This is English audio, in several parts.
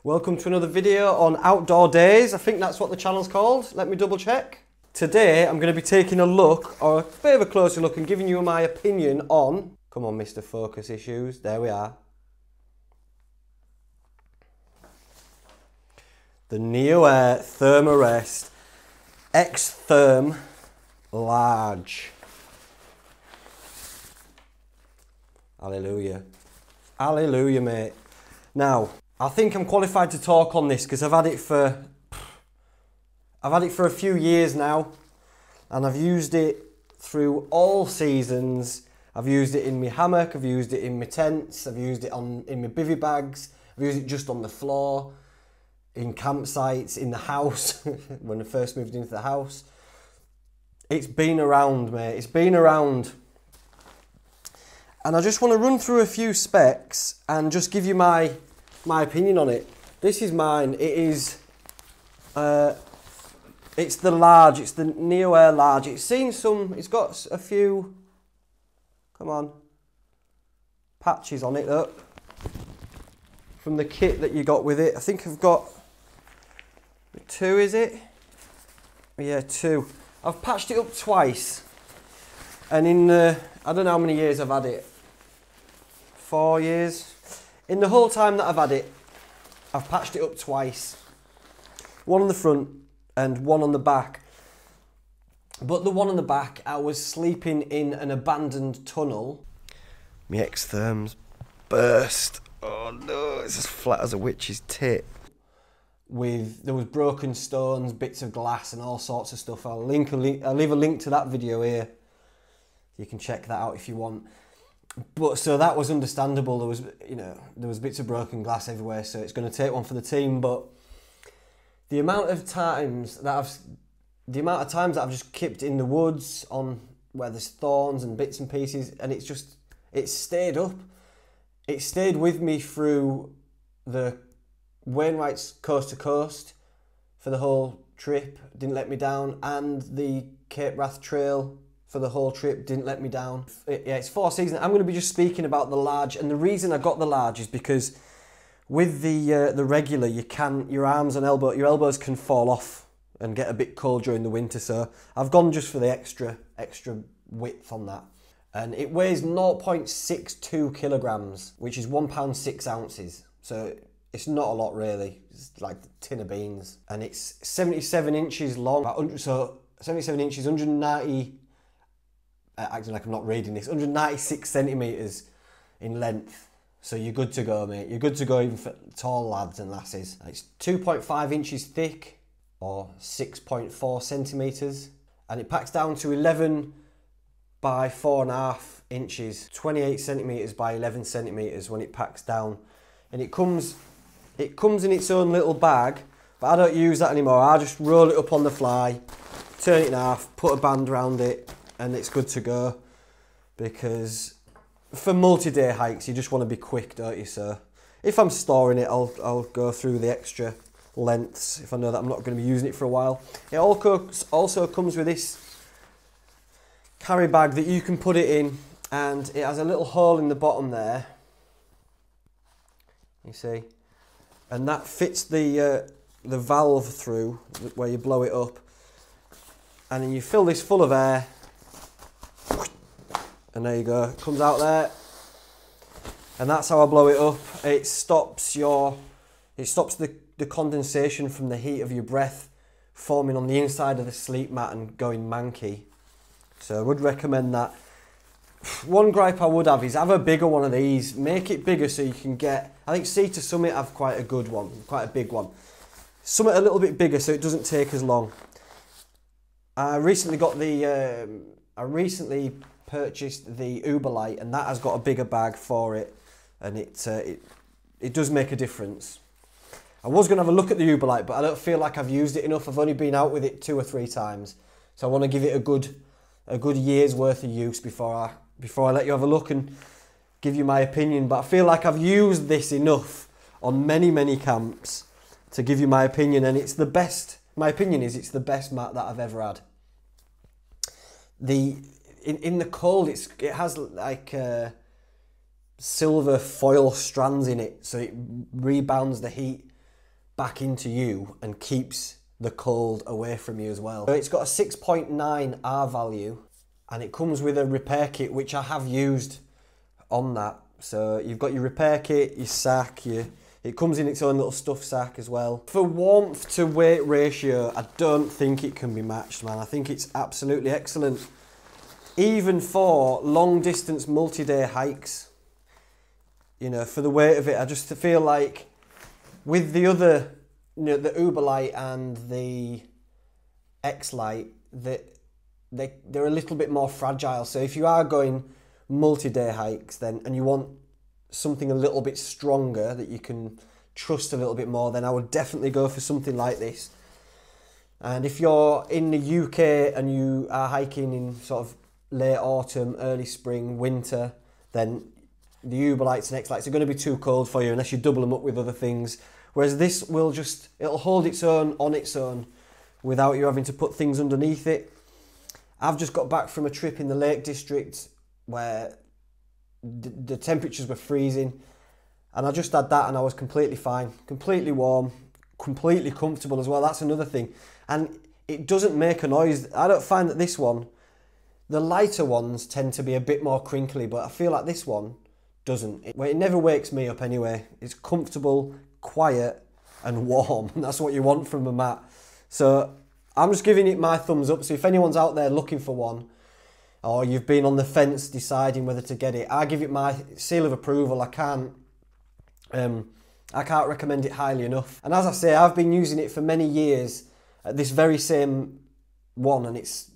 Welcome to another video on outdoor days. I think that's what the channel's called. Let me double check. Today I'm going to be taking a look, or a bit of a closer look, and giving you my opinion on... Come on, Mr. Focus Issues. There we are. The neoair Thermarest Xtherm Large. Hallelujah. Hallelujah, mate. Now, I think I'm qualified to talk on this because I've had it for a few years now, and I've used it through all seasons. I've used it in my hammock, I've used it in my tents, I've used it in my bivvy bags, I've used it just on the floor, in campsites, in the house, when I first moved into the house. It's been around, mate, it's been around. And I just want to run through a few specs and just give you my opinion on it. This is mine. It is, it's the large, it's the neoair large. It's got a few, come on, patches on it, look, from the kit that you got with it. I think I've got two, is it? Yeah, two. I've patched it up twice. And in the, I don't know how many years I've had it. 4 years. In the whole time that I've had it, I've patched it up twice. One on the front and one on the back. But the one on the back, I was sleeping in an abandoned tunnel. My Xtherm's burst. Oh no, it's as flat as a witch's tit. There was broken stones, bits of glass and all sorts of stuff. I'll leave a link to that video here. You can check that out if you want. But so that was understandable. There was bits of broken glass everywhere, so it's going to take one for the team. But the amount of times that I've just kipped in the woods on where there's thorns and bits and pieces, and it's stayed up. It stayed with me through the Wainwright's coast to coast for the whole trip, didn't let me down, and the Cape Wrath Trail for the whole trip, didn't let me down. Yeah, it's 4 seasons. I'm going to be just speaking about the large, and the reason I got the large is because with the regular, your arms and your elbows can fall off and get a bit cold during the winter. So I've gone just for the extra width on that, and it weighs 0.62 kilograms, which is 1 pound 6 ounces. So it's not a lot really. It's like a tin of beans, and it's 77 inches long. So 77 inches, 190. Acting like I'm not reading this, 196 centimetres in length. So you're good to go, mate. You're good to go even for tall lads and lasses. It's 2.5 inches thick, or 6.4 centimetres. And it packs down to 11 by 4.5 inches, 28 centimetres by 11 centimetres when it packs down. And it comes in its own little bag, but I don't use that anymore. I just roll it up on the fly, turn it in half, put a band around it, and it's good to go. Because for multi-day hikes, you just want to be quick, don't you? So if I'm storing it, I'll go through the extra lengths if I know that I'm not going to be using it for a while. It also comes with this carry bag that you can put it in, and it has a little hole in the bottom there. You see? And that fits the valve through where you blow it up. And then you fill this full of air. And there you go, it comes out there, and that's how I blow it up. It stops the condensation from the heat of your breath forming on the inside of the sleep mat and going manky. So I would recommend that. One gripe I would have is have a bigger one of these. Make it bigger so you can get, I think Sea to Summit have quite a good one, quite a big one. Summit a little bit bigger so it doesn't take as long. I recently purchased the Uberlight, and that has got a bigger bag for it, and it does make a difference. I was going to have a look at the Uberlight, but I don't feel like I've used it enough. I've only been out with it 2 or 3 times, so I want to give it a good year's worth of use before I let you have a look and give you my opinion. But I feel like I've used this enough on many camps to give you my opinion, and it's the best. My opinion is it's the best mat that I've ever had. In the cold, it has like silver foil strands in it, so it rebounds the heat back into you and keeps the cold away from you as well. So it's got a 6.9 R value, and it comes with a repair kit, which I have used on that. So you've got your repair kit, your sack, it comes in its own little stuff sack as well. For warmth to weight ratio, I don't think it can be matched, man. I think it's absolutely excellent. Even for long distance multi-day hikes, you know, for the weight of it, I just feel like with the other, you know, the Uberlite and the X-Lite, they're a little bit more fragile. So if you are going multi-day hikes then, and you want something a little bit stronger that you can trust a little bit more, then I would definitely go for something like this. And if you're in the UK and you are hiking in sort of late autumn, early spring, winter, then the Uberlites and X-Lites are going to be too cold for you unless you double them up with other things. Whereas this will just, it'll hold its own on its own without you having to put things underneath it. I've just got back from a trip in the Lake District where the temperatures were freezing, and I just had that and I was completely fine, completely warm, completely comfortable as well. That's another thing. And it doesn't make a noise. I don't find that this one, the lighter ones tend to be a bit more crinkly, but I feel like this one doesn't. It never wakes me up anyway. It's comfortable, quiet and warm. That's what you want from a mat. So I'm just giving it my thumbs up. So if anyone's out there looking for one, or you've been on the fence deciding whether to get it, I give it my seal of approval. I can't recommend it highly enough. And as I say, I've been using it for many years at this very same one, and it's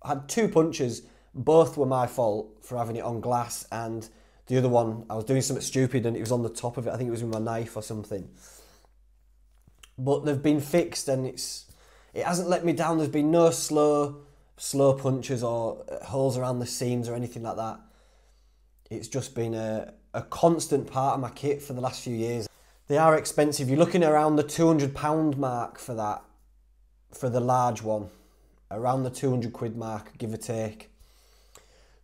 had 2 punctures. Both were my fault for having it on glass, and the other one, I was doing something stupid and it was on the top of it. I think it was with my knife or something. But they've been fixed, and it hasn't let me down. There's been no slow punches or holes around the seams or anything like that. It's just been a constant part of my kit for the last few years. They are expensive. You're looking around the £200 mark for that, for the large one. Around the 200 quid mark, give or take.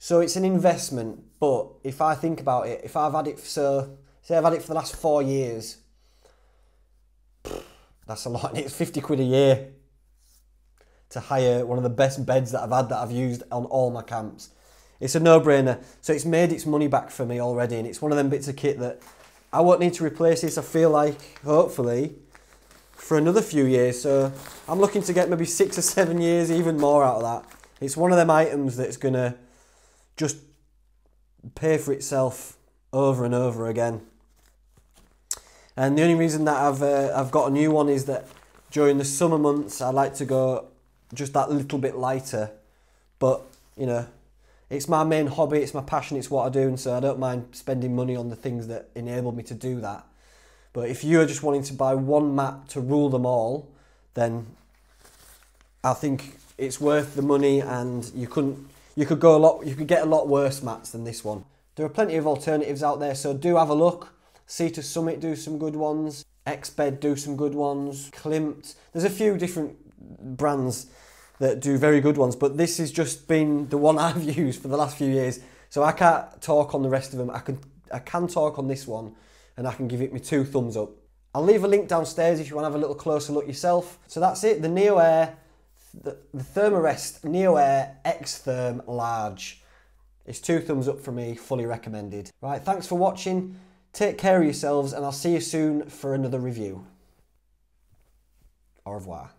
So it's an investment, but if I think about it, if I've had it, say I've had it for the last 4 years, that's a lot. It's 50 quid a year to hire one of the best beds that I've had, that I've used on all my camps. It's a no-brainer. So it's made its money back for me already, and it's one of them bits of kit that I won't need to replace this, I feel like, hopefully, for another few years. So I'm looking to get maybe 6 or 7 years, even more out of that. It's one of them items that's going to just pay for itself over and over again. And the only reason that I've got a new one is that during the summer months I like to go just that little bit lighter. But, you know, it's my main hobby, it's my passion, it's what I do, and so I don't mind spending money on the things that enable me to do that. But if you're just wanting to buy one mat to rule them all, then I think it's worth the money, and you could get a lot worse mats than this one. There are plenty of alternatives out there, so do have a look. Sea to Summit do some good ones, X-Bed do some good ones, Klimt. There's a few different brands that do very good ones, but this has just been the one I've used for the last few years. So I can't talk on the rest of them. I can talk on this one, and I can give it my 2 thumbs up. I'll leave a link downstairs if you want to have a little closer look yourself. So that's it, the neoair, the Thermarest neoair Xtherm large. It's 2 thumbs up from me, fully recommended. Right, thanks for watching. Take care of yourselves, and I'll see you soon for another review. Au revoir.